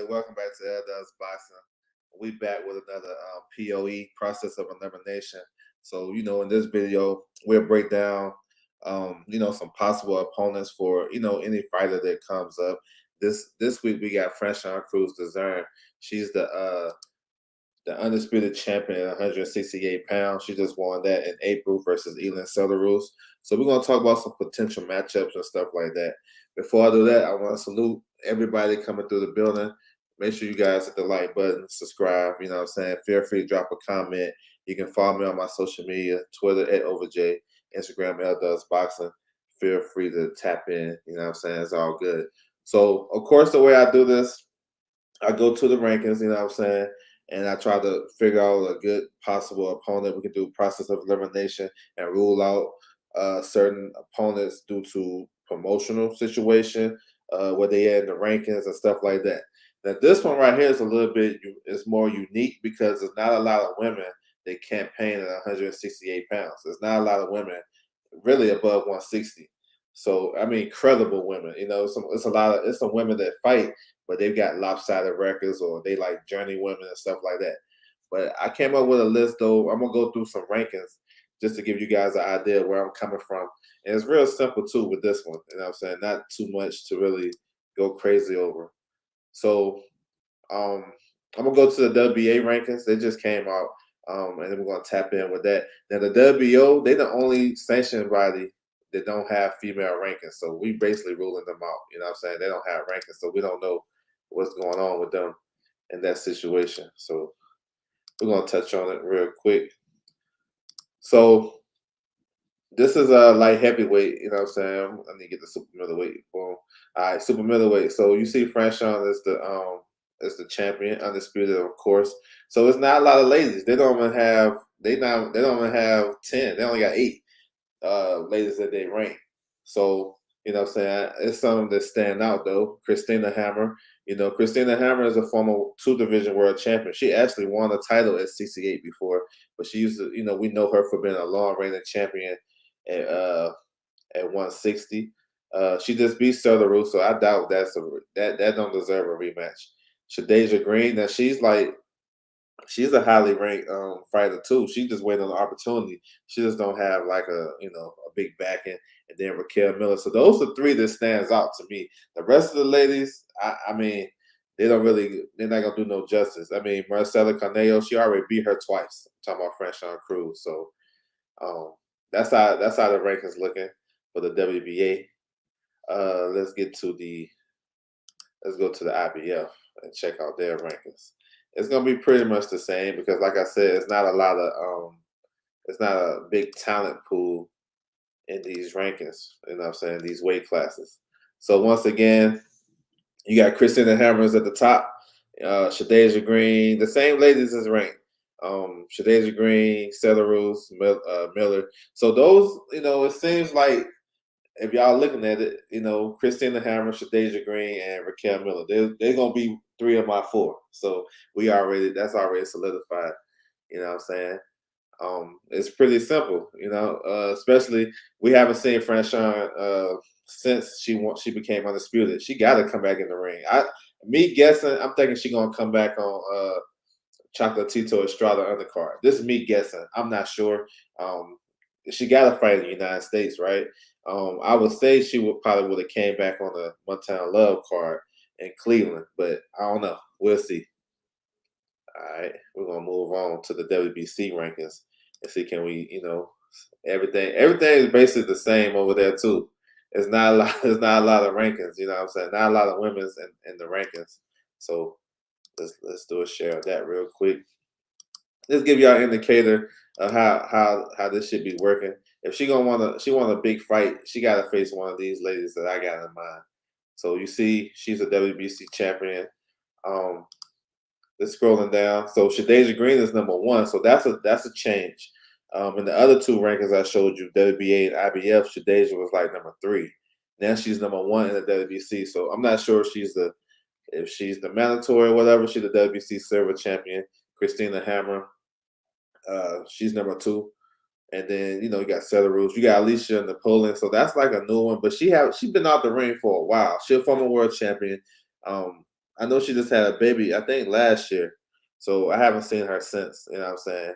welcome back to Does Boxing. We back with another POE, process of elimination. So, in this video, we'll break down, some possible opponents for, any fighter that comes up. This week we got Franchon Crews-Dezurn. She's the undisputed champion at 168 pounds. She just won that in April versus Elimination. So we're gonna talk about some potential matchups and stuff like that. Before I do that, I want to salute everybody coming through the building. Make sure you guys hit the like button, subscribe. You know what I'm saying? Feel free to drop a comment. You can follow me on my social media, Twitter at OverJ, Instagram Does Boxing. Feel free to tap in. You know what I'm saying? It's all good. So, of course, the way I do this, I go to the rankings, you know what I'm saying? And I try to figure out a good possible opponent. We can do process of elimination and rule out certain opponents due to promotional situation, where they are in the rankings and stuff like that. Now, this one right here is a little bit is more unique because there's not a lot of women that campaign at 168 pounds. There's not a lot of women really above 160. So I mean, credible women. It's some women that fight, but they've got lopsided records or they like journey women and stuff like that. But I came up with a list though. I'm gonna go through some rankings just to give you guys an idea of where I'm coming from. And it's real simple too with this one. You know what I'm saying? Not too much to really go crazy over. So I'm gonna go to the WBA rankings. They just came out. And then we're gonna tap in with that. Now the WBO, they're the only sanctioned body that don't have female rankings. So we basically ruling them out. You know what I'm saying? They don't have rankings, so we don't know what's going on with them in that situation. So we're gonna touch on it real quick. So this is a light heavyweight, you know what I'm saying? I need to get the super middleweight. Boom. All right, super middleweight. So you see Franchon is the champion, undisputed, of course. So it's not a lot of ladies. They don't even have 10. They only got 8 ladies that they rank. So, you know what I'm saying? It's something that stand out though. Christina Hammer. Christina Hammer is a former 2-division world champion. She actually won a title at 68 before, but she used to, we know her for being a long reigning champion at 160. She just beat Southeroo, so I doubt that don't deserve a rematch. Crews-Dezurn, now she's a highly ranked fighter too. She just waiting on the opportunity. She just don't have like a big backing. And then Raquel Miller. So those are 3 that stands out to me. The rest of the ladies, I mean, they're not gonna do no justice. I mean, Marcela Carneiro, she already beat her twice. I'm talking about Franchon Crews. So that's how the rankings looking for the WBA. Let's go to the IBF and check out their rankings. It's gonna be pretty much the same because, like I said, it's not a big talent pool in these rankings. You know what I'm saying? These weight classes. So once again, you got Christina Hammers at the top, Crews-Dezurn, the same ladies as ranked. Crews-Dezurn, Southeroo, Miller. So those, it seems like if y'all looking at it, Christina Hammer, Crews-Dezurn, and Raquel Miller, they're gonna be 3 of my 4. So that's already solidified. You know what I'm saying? It's pretty simple. Especially we haven't seen Franchon since she became undisputed. She got to come back in the ring. Me guessing, I'm thinking she's gonna come back on Chocolatito Estrada undercard. This is me guessing. I'm not sure. She got to fight in the United States, right? I would say she would have came back on the Montana Love card in Cleveland, but I don't know. We'll see. All right, we're gonna move on to the WBC rankings and see can we, everything is basically the same over there too. It's not a lot. There's not a lot of rankings. You know what I'm saying? Not a lot of women's in the rankings. So let's do a share of that real quick. Let's give y'all an indicator of how this should be working. If she want a big fight, she got to face one of these ladies that I got in mind. So you see, she's a WBC champion. Let's scrolling down. So Crews-Dezurn is number 1. So that's a change. In the other 2 rankings I showed you, WBA and IBF, Crews-Dezurn was like number 3. Now she's number 1 in the WBC. So I'm not sure if she's the mandatory or whatever. She's the WBC silver champion. Christina Hammer, she's number 2. And then, you got Southeroo. You got Alicia Napoleon. So that's like a new one. But she's been out the ring for a while. She's a former world champion. I know she just had a baby, I think last year. So I haven't seen her since. You know what I'm saying?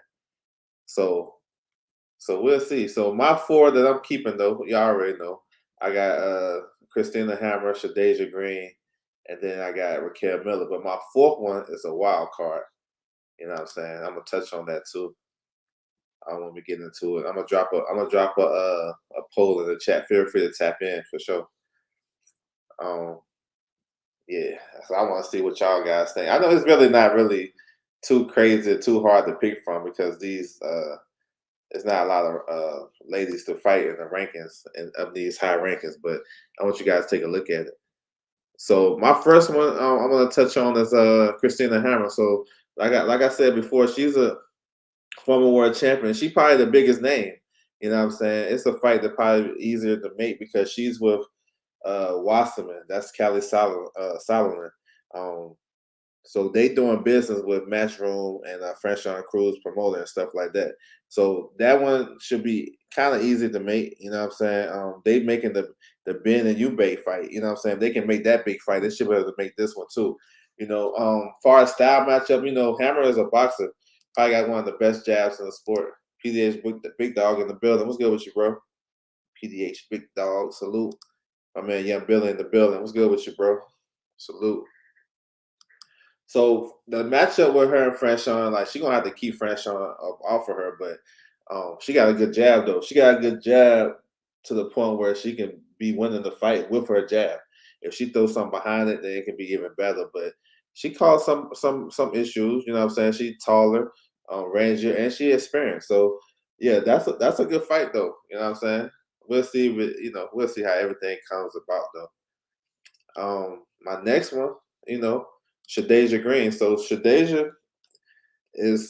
So we'll see. So my four that I'm keeping though, y'all already know. I got Christina Hammer, Shadeja Green, and then I got Raquel Miller. But my fourth one is a wild card. You know what I'm saying? I'm gonna touch on that too. When we get into it. I'm gonna drop a poll in the chat. Feel free to tap in for sure. Um, yeah, so I want to see what y'all guys think. I know it's really not really too crazy, too hard to pick from because these there's not a lot of ladies to fight in the rankings and of these high rankings. But I want you guys to take a look at it. So my first one I'm gonna touch on is Christina Hammer. So like I said before, she's a former world champion. She probably the biggest name. You know what I'm saying? It's a fight that probably easier to make because she's with Wasserman. That's Solomon. Um, so they doing business with Matchroom and Franchon Crews promoter and stuff like that. So that one should be kind of easy to make. You know what I'm saying? They making the Ben and Eubank fight. You know what I'm saying? They can make that big fight. They should be able to make this one too. Far as style matchup, Hammer is a boxer. Probably got one of the best jabs in the sport. PDH big dog in the building. What's good with you, bro? PDH big dog. Salute. My man Young Billy in the building. What's good with you, bro? Salute. So the matchup with her and Franchon, like she gonna have to keep Franchon off of her, but she got a good jab though. She got a good jab to the point where she can be winning the fight with her jab. If she throws something behind it, then it can be even better. But she caused some issues. You know what I'm saying? She's taller, rangier, and she experienced. So yeah, that's a good fight though. You know what I'm saying? We'll see. We'll see how everything comes about though. My next one, you know, Shadeja Green. So Shadeja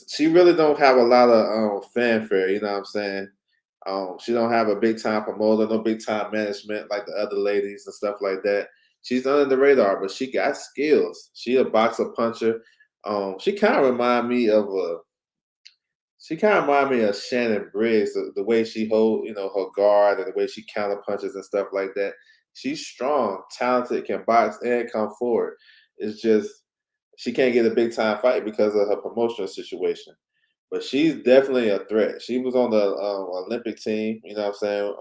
she really don't have a lot of fanfare. You know what I'm saying? She don't have a big time promoter, no big time management like the other ladies and stuff like that. She's under the radar, but she got skills. She a boxer puncher. She kind of remind me of a she kind of remind me of Shannon Briggs, the way she hold, her guard and the way she counter punches and stuff like that. She's strong, talented, can box and come forward. It's just she can't get a big time fight because of her promotional situation. But she's definitely a threat. She was on the Olympic team, you know what I'm saying,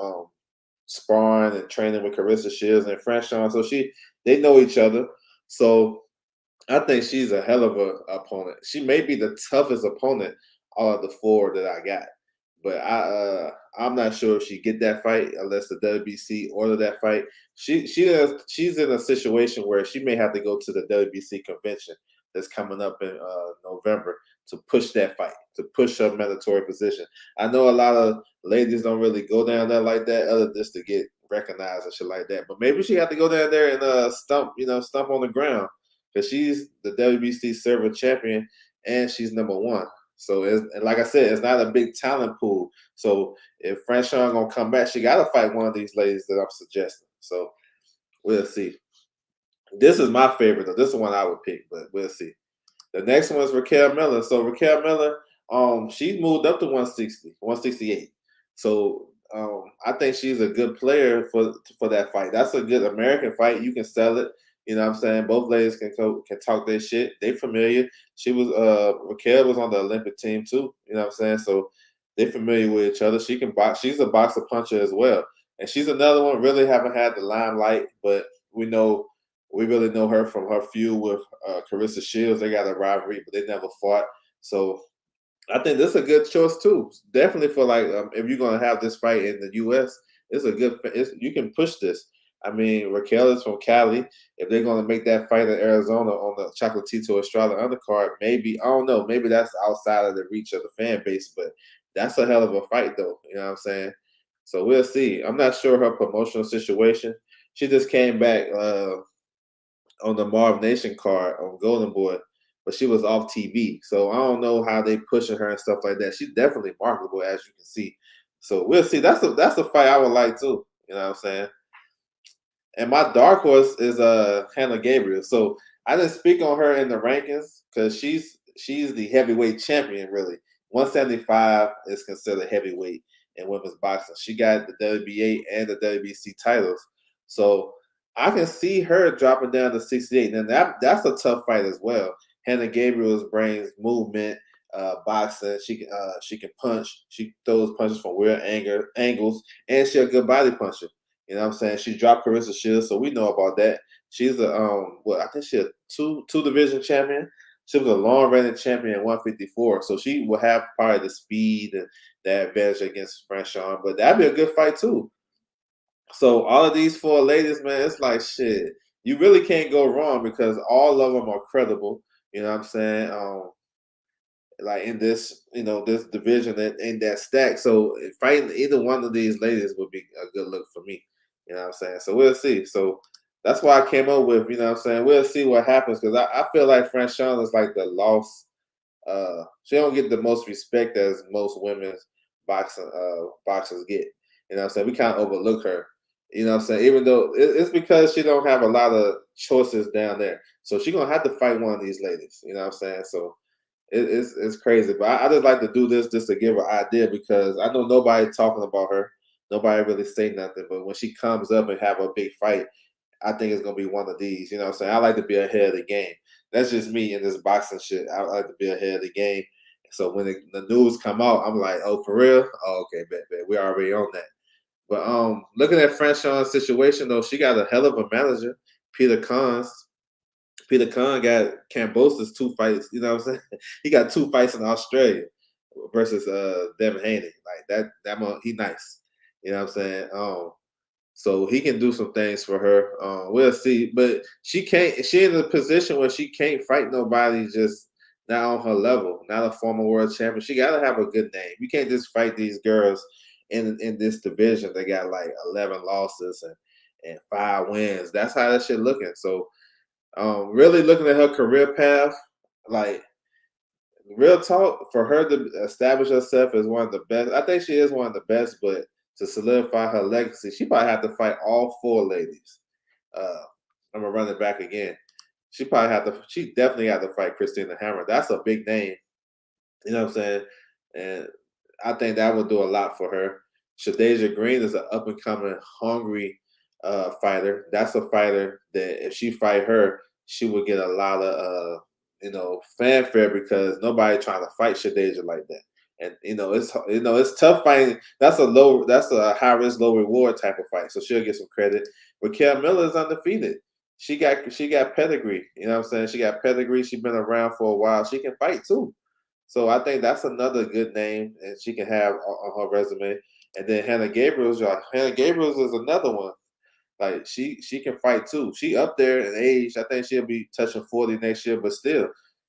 sparring and training with Carissa Shields and Franchon. So they know each other. So I think she's a hell of a opponent. She may be the toughest opponent out of the four that I got, but I'm not sure if she get that fight unless the WBC order that fight. She's in a situation where she may have to go to the WBC convention that's coming up in November to push that fight, to push her mandatory position. I know a lot of ladies don't really go down there like that, other just to get recognized and shit like that. But maybe she have to go down there and stump on the ground because she's the WBC server champion and she's number one. So and like I said, it's not a big talent pool. So if Franchon gonna come back, she gotta fight one of these ladies that I'm suggesting. So we'll see. This is my favorite though. This is the one I would pick, but we'll see. The next one is Raquel Miller. So Raquel Miller, she moved up to 160, 168. So I think she's a good player for that fight. That's a good American fight. You can sell it. You know what I'm saying? Both ladies can talk their shit. They familiar. Raquel was on the Olympic team too. You know what I'm saying? So they familiar with each other. She can box. She's a boxer puncher as well. And she's another one really haven't had the limelight, but we really know her from her feud with Carissa Shields. They got a rivalry, but they never fought. So I think this is a good choice too. Definitely for like if you're gonna have this fight in the U.S., you can push this. I mean, Raquel is from Cali. If they're gonna make that fight in Arizona on the Chocolatito Estrada undercard, maybe I don't know. Maybe that's outside of the reach of the fan base, but that's a hell of a fight though. You know what I'm saying? So we'll see. I'm not sure her promotional situation. She just came back on the Marv Nation card on Golden Boy, but she was off TV. So I don't know how they pushing her and stuff like that. She's definitely marketable, as you can see. So we'll see. That's a fight I would like too. You know what I'm saying? And my dark horse is Hannah Gabriel. So I didn't speak on her in the rankings because she's the heavyweight champion, really. 175 is considered heavyweight in women's boxing. She got the WBA and the WBC titles. So I can see her dropping down to 68. And that's a tough fight as well. Hannah Gabriel's brings movement, boxing. She can punch. She throws punches from weird angles, and she's a good body puncher. You know what I'm saying? She dropped Carissa Shields, so we know about that. She's a what I think she's a two division champion. She was a long reigning champion at 154, so she will have probably the speed and that advantage against Franchon. But that'd be a good fight too. So all of these four ladies, man, it's like shit. You really can't go wrong because all of them are credible. You know what I'm saying? Like in this, this division and in that stack. So fighting either one of these ladies would be a good look for me. You know what I'm saying? So we'll see. So that's why I came up with, you know what I'm saying? We'll see what happens because I feel like Franchon is like the lost she don't get the most respect as most women's boxers get. You know what I'm saying? We kind of overlook her. You know what I'm saying? Even though it's because she don't have a lot of choices down there. So she gonna have to fight one of these ladies. You know what I'm saying? So it's crazy. But I just like to do this just to give her idea because I know nobody talking about her. Nobody really say nothing. But when she comes up and have a big fight, I think it's gonna be one of these. You know what I'm saying? I like to be ahead of the game. That's just me in this boxing shit. I like to be ahead of the game. So when the news come out, I'm like, oh, for real? Oh, okay, bet. We already on that. But looking at Franchon's situation though, she got a hell of a manager, Peter Cons. Peter Khan got Cambosa's two fights. You know what I'm saying? He got two fights in Australia versus Devin Haney. Like he nice. You know what I'm saying? So he can do some things for her. We'll see. But she can't. She in a position where she can't fight nobody just not on her level. Not a former world champion. She got to have a good name. You can't just fight these girls in this division. They got like 11 losses and 5 wins. That's how that shit looking. So really looking at her career path, like real talk, for her to establish herself as one of the best, I think she is one of the best, but to solidify her legacy, she probably have to fight all four ladies. Uh, I'm gonna run it back again. She definitely have to fight Christina Hammer. That's a big name. You know what I'm saying? And I think that would do a lot for her. Shadeja Green is an up and coming, hungry fighter. That's a fighter that if she fight her, she would get a lot of fanfare because nobody trying to fight Shadeja like that. And it's tough fighting. That's a high risk, low reward type of fight. So she'll get some credit. Raquel Miller is undefeated. She got pedigree. You know what I'm saying? She got pedigree. She's been around for a while. She can fight too. So I think that's another good name, and she can have on her resume. And then Hannah Gabriels is another one. Like she can fight too. She up there in age. I think she'll be touching 40 next year, but still,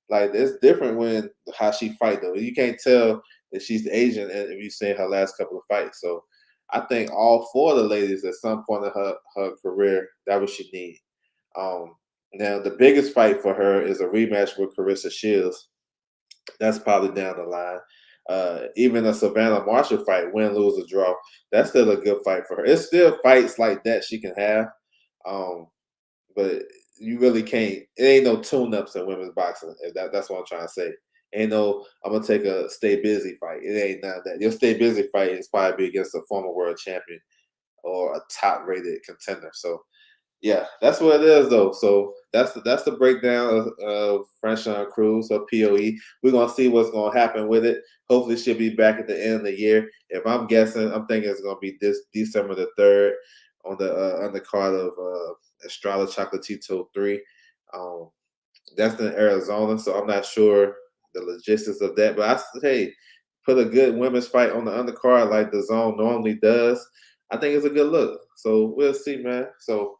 like it's different when how she fight though. You can't tell that she's Asian and if you seen her last couple of fights. So I think all four of the ladies at some point in her career, that what she need. Now the biggest fight for her is a rematch with Carissa Shields. That's probably down the line. Even a Savannah Marshall fight, win, lose, or draw, that's still a good fight for her. It's still fights like that she can have, um, but you really can't. It ain't no tune-ups in women's boxing. That's what I'm trying to say. Ain't no. I'm gonna take a stay busy fight. It ain't none of that. Your stay busy fight is probably be against a former world champion or a top-rated contender. So yeah, that's what it is though. So that's the breakdown of Franchon Crews or POE. We're gonna see what's gonna happen with it. Hopefully she'll be back at the end of the year. If I'm guessing, I'm thinking it's gonna be this December the 3rd on the undercard of Estrada Chocolatito 3. Um, that's in Arizona, so I'm not sure the logistics of that. But hey, put a good women's fight on the undercard like the zone normally does. I think it's a good look. So we'll see, man. So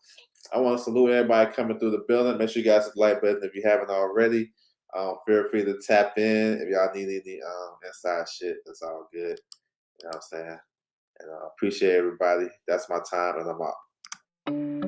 I want to salute everybody coming through the building. Make sure you guys hit the like button if you haven't already. Feel free to tap in if y'all need any inside shit. That's all good. You know what I'm saying? And I appreciate everybody. That's my time, and I'm out.